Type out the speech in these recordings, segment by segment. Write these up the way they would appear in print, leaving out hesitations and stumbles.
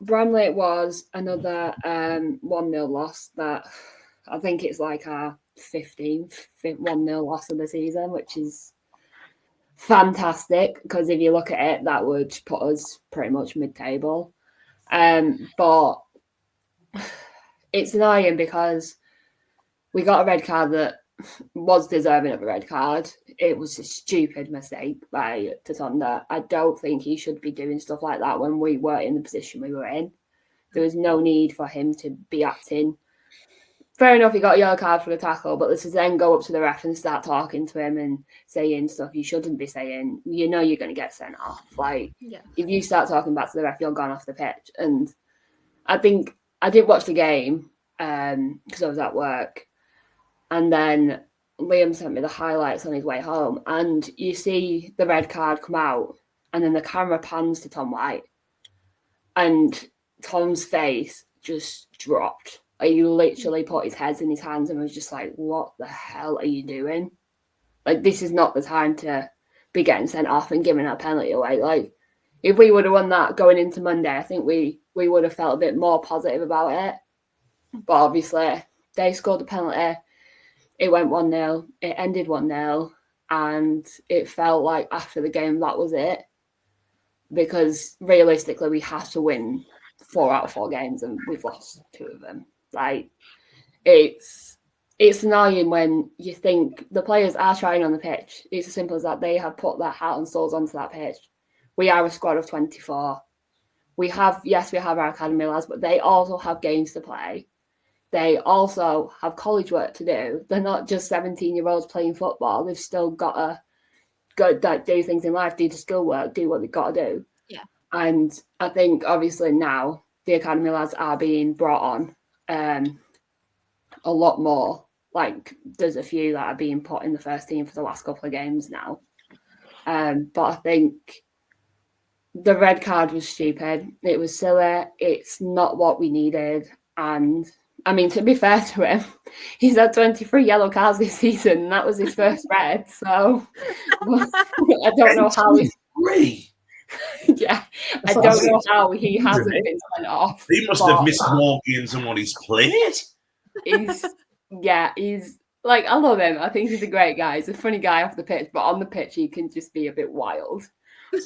Bramley was another 1-0 loss that I think it's like our 15th 1-0 loss of the season, which is fantastic because if you look at it, that would put us pretty much mid-table. But it's annoying because we got a red card that was deserving of a red card. It was a stupid mistake by Tatonda. I don't think he should be doing stuff like that when we were in the position we were in. There was no need for him to be acting. Fair enough, he got a yellow card for the tackle, but this is then go up to the ref and start talking to him and saying stuff you shouldn't be saying. You know you're going to get sent off. Like, if you start talking back to the ref, you're gone off the pitch. And I think I did watch the game because I was at work. And then Liam sent me the highlights on his way home. And you see the red card come out. And then the camera pans to Tom White. And Tom's face just dropped. He literally put his head in his hands and was just like, what the hell are you doing? Like, this is not the time to be getting sent off and giving that penalty away. Like, if we would have won that going into Monday, I think we would have felt a bit more positive about it. But obviously, they scored the penalty. It went 1-0. It ended 1-0. And it felt like after the game, that was it. Because realistically, we had to win 4 out of 4 games and we've lost 2 of them. Like, it's annoying when you think the players are trying on the pitch. It's as simple as that. They have put their heart and souls onto that pitch. We are a squad of 24. We have our academy lads, but they also have games to play. They also have college work to do. They're not just 17-year-olds playing football. They've still got to do things in life, do the school work, do what they've got to do. Yeah. And I think, obviously, now the academy lads are being brought on a lot more. Like, there's a few that are being put in the first team for the last couple of games now. But I think the red card was stupid. It was silly. It's not what we needed. And I mean, to be fair to him, he's had 23 yellow cards this season, and that was his first red. So I don't know how he's yeah, I don't know how he hasn't been sent off. He must have missed more games than what he's played. He's like, I love him. I think he's a great guy. He's a funny guy off the pitch, but on the pitch he can just be a bit wild.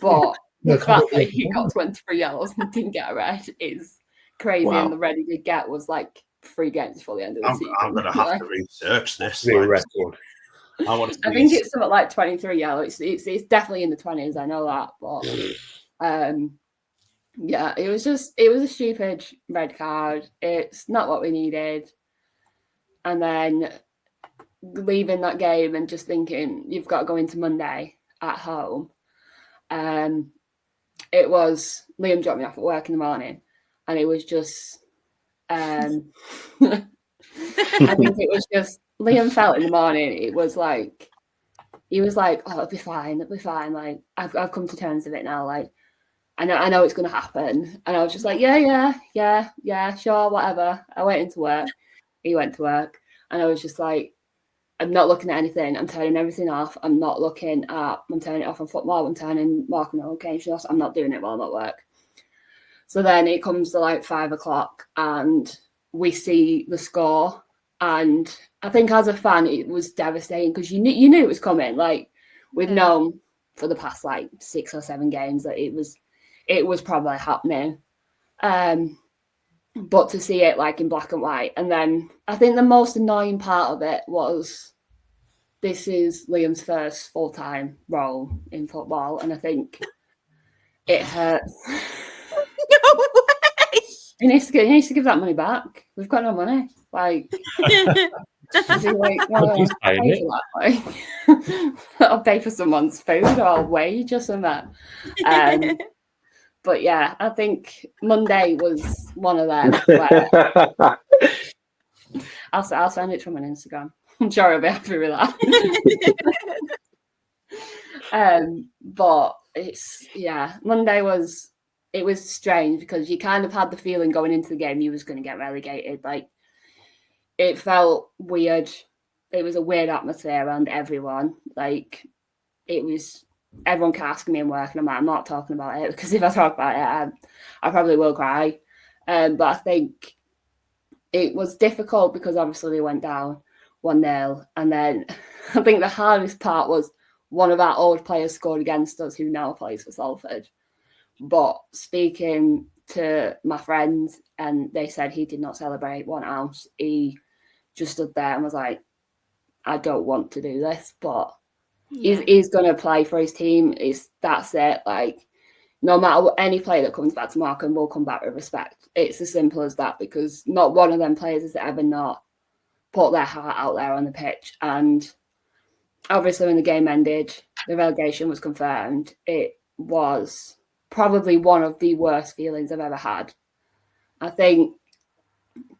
But the fact that he got 23 yellows and didn't get a red is crazy. Wow. And the red he did get was like 3 games before the end of the season. I'm going to have to research this. Record. I think it's something like 23 yellow. It's definitely in the 20s. I know that, but yeah, it was a stupid red card. It's not what we needed. And then leaving that game and just thinking you've got to go into Monday at home. It was Liam dropped me off at work in the morning, and it was just I think it was just Liam felt in the morning. It was like he was like, "Oh, it'll be fine. Like I've come to terms with it now. Like I know it's going to happen." And I was just like, "Yeah, sure, whatever." I went into work. He went to work, and I was just like, "I'm not looking at anything. I'm turning everything off. I'm turning it off on football. I'm turning Morecambe Relegated off. I'm not doing it while I'm at work." So then it comes to like 5 o'clock, and we see the score. And I think as a fan, it was devastating because you knew it was coming. Like we've known for the past like 6 or 7 games that it was probably happening. But to see it like in black and white, and then I think the most annoying part of it was this is Liam's first full-time role in football, and I think it hurts. No way! He needs to give that money back. We've got no money. Like, is he like, oh, I'll pay for someone's food or wage or something. But yeah, I think Monday was one of them where I'll send it from an Instagram. I'm sure I'll be happy with that. But Monday was strange because you kind of had the feeling going into the game you was going to get relegated. Like it felt weird. It was a weird atmosphere around everyone. Like it was everyone kept asking me in work, and I'm like, I'm not talking about it, because if I talk about it, I probably will cry. But I think it was difficult because obviously we went down 1-0, and then I think the hardest part was one of our old players scored against us who now plays for Salford. But speaking to my friends, and they said he did not celebrate 1 ounce. He just stood there and was like, I don't want to do this, but he's going to play for his team. That's it. Like, no matter what, any player that comes back to Morecambe will come back with respect. It's as simple as that, because not one of them players has ever not put their heart out there on the pitch. And obviously when the game ended, the relegation was confirmed. It was probably one of the worst feelings I've ever had. I think,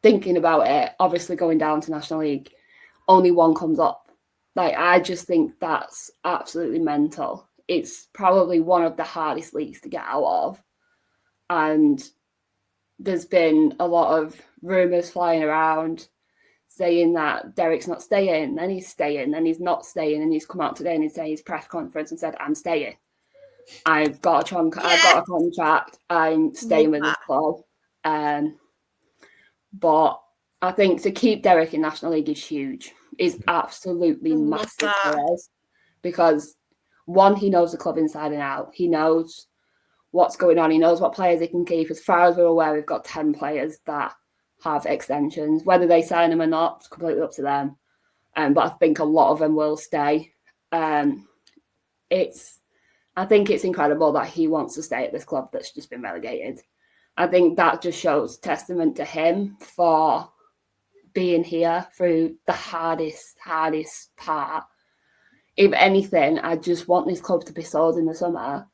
thinking about it, obviously going down to National League, only one comes up. Like, I just think that's absolutely mental. It's probably one of the hardest leagues to get out of. And there's been a lot of rumours flying around saying that Derek's not staying, then he's staying, then he's not staying, and he's come out today and he's saying his press conference and said, I'm staying. I've got a contract, I'm staying with this club. But I think to keep Derek in National League is huge. It's absolutely massive for us, because one, he knows the club inside and out. He knows what's going on. He knows what players he can keep. As far as we're aware, we've got 10 players that have extensions. Whether they sign them or not, it's completely up to them. But I think a lot of them will stay. I think it's incredible that he wants to stay at this club that's just been relegated. I think that just shows testament to him for being here through the hardest part. If anything, I just want this club to be sold in the summer,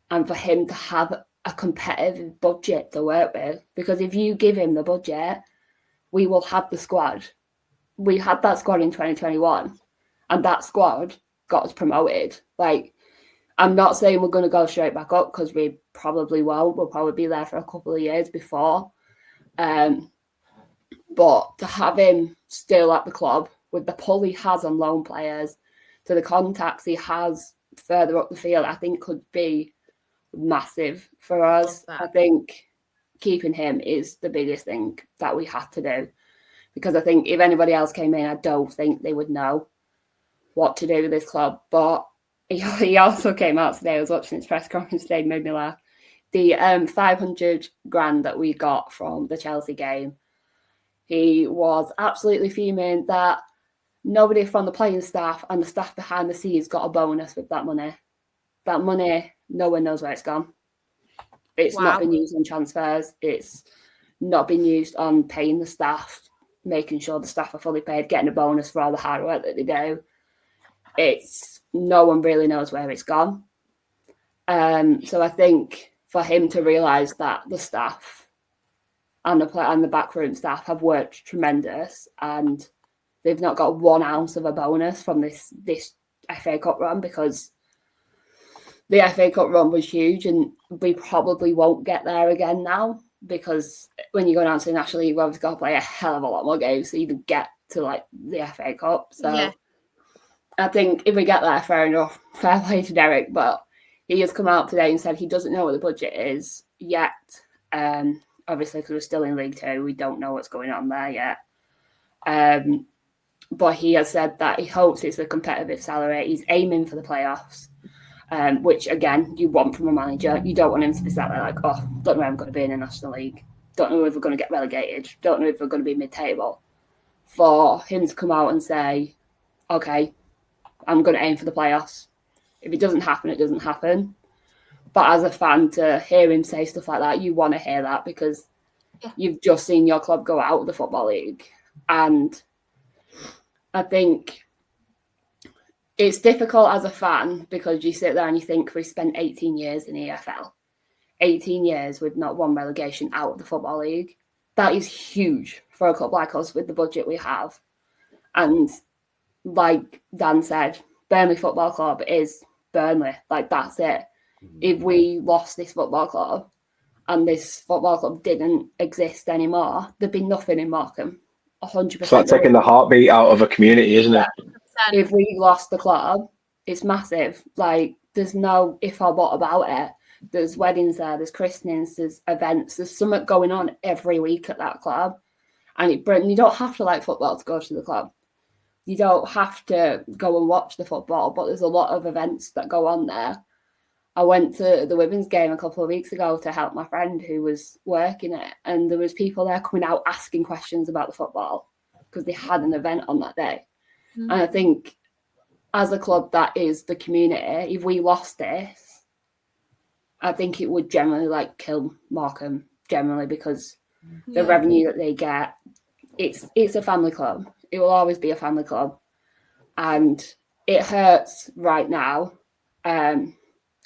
and for him to have a competitive budget to work with. Because if you give him the budget, we will have the squad. We had that squad in 2021, and that squad got us promoted. Like, I'm not saying we're going to go straight back up, because we probably won't. We'll probably be there for a couple of years before. But to have him still at the club, with the pull he has on loan players, to the contacts he has further up the field, I think could be massive for us. I think keeping him is the biggest thing that we had to do, because I think if anybody else came in, I don't think they would know what to do with this club. But he also came out today. I was watching his press conference today, made me laugh. The 500 grand that we got from the Chelsea game, he was absolutely fuming that nobody from the playing staff and the staff behind the scenes got a bonus with that money. That money, no one knows where it's gone. It's not been used on transfers. It's not been used on paying the staff, making sure the staff are fully paid, getting a bonus for all the hard work that they do. No one really knows where it's gone. So I think for him to realise that the staff and the backroom staff have worked tremendous, and they've not got 1 ounce of a bonus from this FA Cup run, because the FA Cup run was huge, and we probably won't get there again now, because when you go down to the National League, we've obviously got to play a hell of a lot more games to even get to like the FA Cup. So I think if we get there, fair enough. Fair play to Derek, but he has come out today and said he doesn't know what the budget is yet. Obviously, because we're still in League Two, we don't know what's going on there yet. But he has said that he hopes it's a competitive salary. He's aiming for the playoffs, which, again, you want from a manager. You don't want him to be sat there like, oh, don't know if I'm going to be in the National League. Don't know if we're going to get relegated. Don't know if we're going to be mid-table. For him to come out and say, okay, I'm going to aim for the playoffs. If it doesn't happen, it doesn't happen. But as a fan, to hear him say stuff like that, you want to hear that, because you've just seen your club go out of the Football League. And I think it's difficult as a fan, because you sit there and you think, we spent 18 years in EFL, 18 years with not one relegation out of the Football League. That is huge for a club like us with the budget we have. And like Dan said, Burnley Football Club is Burnley. Like, that's it. If we lost this football club and this football club didn't exist anymore, there'd be nothing in Morecambe. 100%. It's like taking the heartbeat out of a community, isn't it? If we lost the club, it's massive. Like, there's no if or what about it. There's weddings there, there's christenings, there's events, there's something going on every week at that club. And you don't have to like football to go to the club. You don't have to go and watch the football, but there's a lot of events that go on there. I went to the women's game a couple of weeks ago to help my friend who was working it, and there was people there coming out asking questions about the football because they had an event on that day. And I think as a club that is the community, if we lost this, I think it would generally like kill Morecambe generally because the revenue that they get, it's a family club. It will always be a family club, and it hurts right now.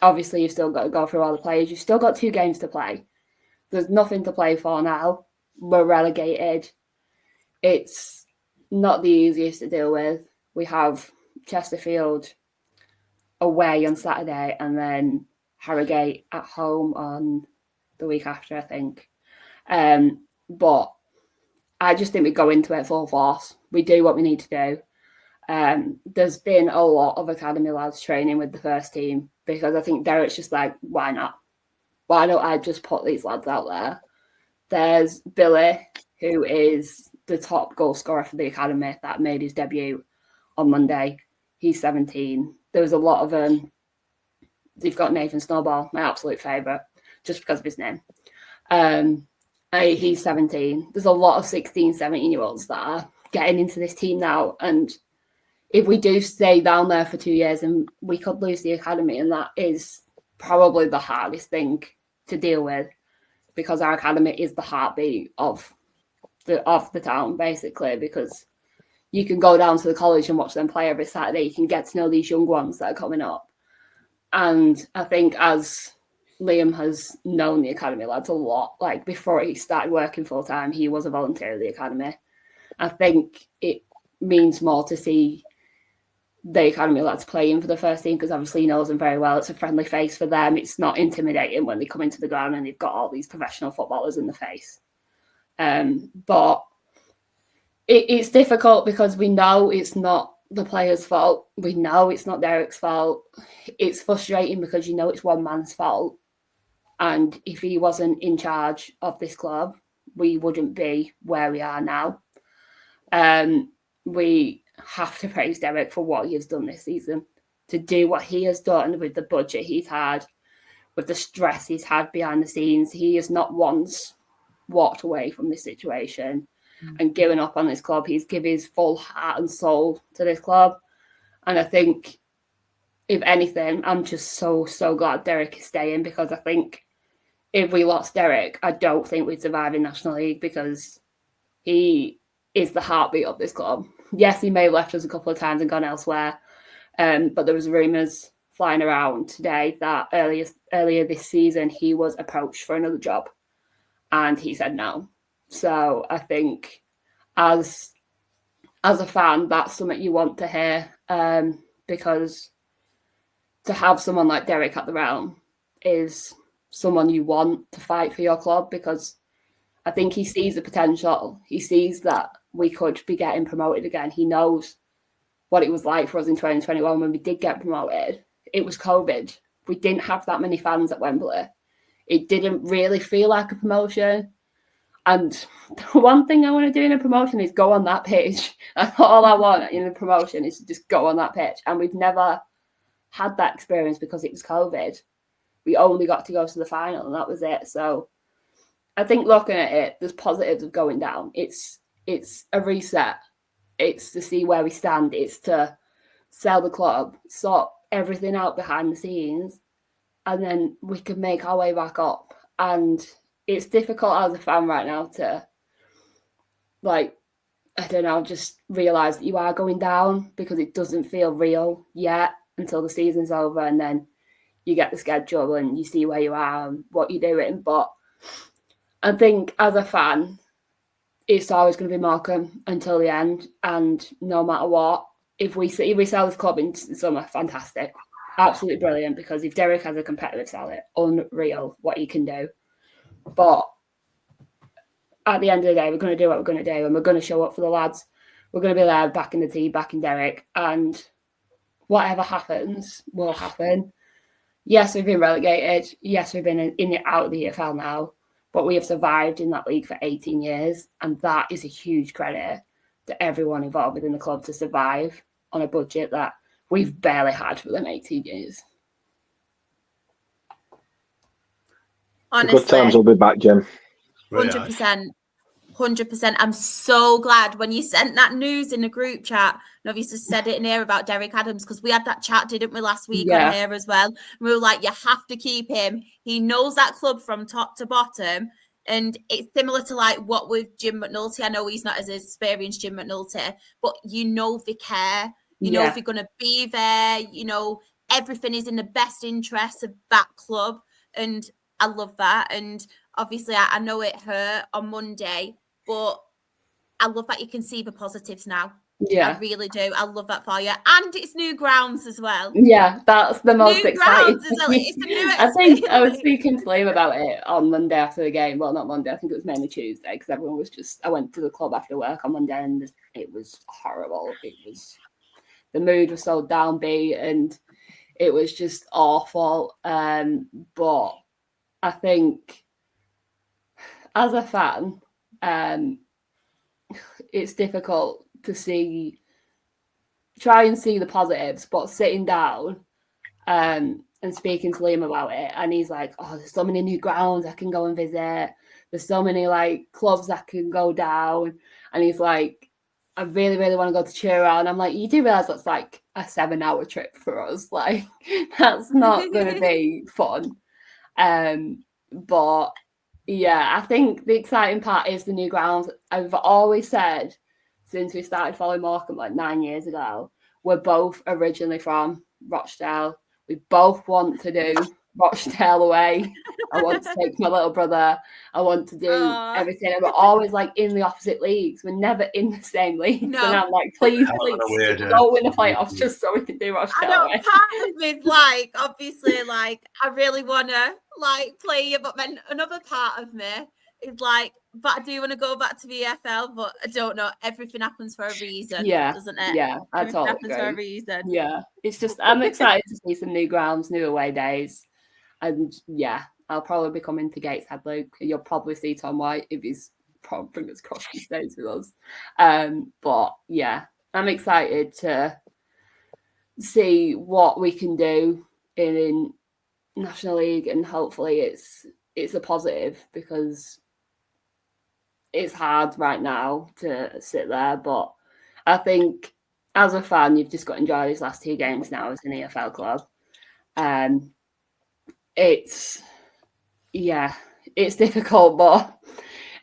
Obviously, you've still got to go through all the players. You've still got 2 games to play. There's nothing to play for now. We're relegated. It's not the easiest to deal with. We have Chesterfield away on Saturday and then Harrogate at home on the week after, I think. But I just think we go into it full force. We do what we need to do. There's been a lot of academy lads training with the first team because I think Derek's just like, why not? Why don't I just put these lads out there? There's Billy, who is the top goal scorer for the academy that made his debut on Monday. He's 17. There was a lot of they've got Nathan Snowball, my absolute favourite, just because of his name. He's 17. There's a lot of 16, 17-year-olds that are getting into this team now. And if we do stay down there for 2 years, and we could lose the academy, and that is probably the hardest thing to deal with because our academy is the heartbeat of the town, basically, because you can go down to the college and watch them play every Saturday. You can get to know these young ones that are coming up. And I think as Liam has known the academy lads a lot, like before he started working full time, he was a volunteer at the academy. I think it means more to see the academy lads playing for the first team because obviously he knows them very well. It's a friendly face for them. It's not intimidating when they come into the ground and they've got all these professional footballers in the face. But it's difficult because we know it's not the players' fault. We know it's not Derek's fault. It's frustrating because you know it's one man's fault. And if he wasn't in charge of this club, we wouldn't be where we are now. We have to praise Derek for what he has done this season, to do what he has done with the budget he's had, with the stress he's had behind the scenes. He has not once walked away from this situation and given up on this club. He's given his full heart and soul to this club. And I think, if anything, I'm just so glad Derek is staying because I think if we lost Derek, I don't think we'd survive in National League because he is the heartbeat of this club. Yes, he may have left us a couple of times and gone elsewhere, but there was rumours flying around today that earlier this season he was approached for another job and he said no. So I think as a fan, that's something you want to hear because to have someone like Derek at the realm is someone you want to fight for your club because I think he sees the potential. He sees that we could be getting promoted again. He knows what it was like for us in 2021 when we did get promoted. It was COVID. We didn't have that many fans at Wembley. It didn't really feel like a promotion. And the one thing I want to do in a promotion is go on that pitch. That's all I want in a promotion is to just go on that pitch. And we've never had that experience because it was COVID. We only got to go to the final and that was it. So I think looking at it, there's positives of going down. It's a reset. It's to see where we stand. It's to sell the club, sort everything out behind the scenes, and then we can make our way back up. And it's difficult as a fan right now to, like, I don't know, just realise that you are going down because it doesn't feel real yet until the season's over and then you get the schedule and you see where you are and what you're doing. But I think as a fan, it's always going to be Morecambe until the end. And no matter what, if we sell this club in the summer, fantastic. Absolutely brilliant because if Derek has a competitive sell it, unreal what he can do. But at the end of the day, we're going to do what we're going to do and we're going to show up for the lads. We're going to be there backing the team, backing Derek. And whatever happens will happen. Yes, we've been relegated. Yes, we've been in and out of the EFL now, but we have survived in that league for 18 years, and that is a huge credit to everyone involved within the club to survive on a budget that we've barely had for them 18 years. Honestly, the good times will be back, Jem. 100%. 100%. I'm so glad when you sent that news in the group chat, and obviously said it in here about Derek Adams, because we had that chat, didn't we, last week on here as well? And we were like, you have to keep him. He knows that club from top to bottom. And it's similar to like what with Jim McNulty. I know he's not as experienced Jim McNulty, but you know they care. You know if you're going to be there. You know everything is in the best interest of that club. And I love that. And obviously, I know it hurt on Monday, but I love that you can see the positives now. Yeah. I really do. I love that for you. And it's new grounds as well. Yeah, that's the most exciting. Grounds as well. It's a new I think I was speaking to Liam about it on Monday after the game. Well, not Monday. I think it was mainly Tuesday because everyone was just... I went to the club after work on Monday and it was horrible. It was... The mood was so downbeat and it was just awful. But I think as a fan, it's difficult to try and see the positives, but sitting down and speaking to Liam about it, and he's like, oh, there's so many new grounds I can go and visit. There's so many like clubs I can go down. And he's like, I really, really want to go to Chura. And I'm like, you do realise that's like a 7-hour trip for us. Like, that's not going to be fun. But yeah, I think the exciting part is the new grounds. I've always said since we started following Morecambe like 9 years ago, we're both originally from Rochdale. We both want to do Rochdale away. I want to take my little brother. I want to do everything. And we're always like in the opposite leagues. We're never in the same leagues. No. And I'm like, please go win the playoffs just so we can do Rochdale away. Part of me is like, obviously, like, I really want to like play you, but then another part of me is like, but I do want to go back to the EFL, but I don't know. Everything happens for a reason, doesn't it? Yeah, I totally happens agree. For a reason. Yeah, it's just I'm excited to see some new grounds, new away days, and yeah, I'll probably be coming to Gateshead, Luke. You'll probably see Tom White if he's fingers crossed he stays with us. But yeah, I'm excited to see what we can do in National League, and hopefully it's a positive because it's hard right now to sit there, but I think as a fan, you've just got to enjoy these last 2 games now as an EFL club. It's difficult, but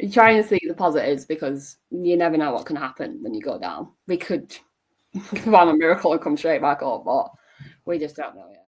you try and see the positives because you never know what can happen when you go down. We could find a miracle and come straight back up, but we just don't know yet.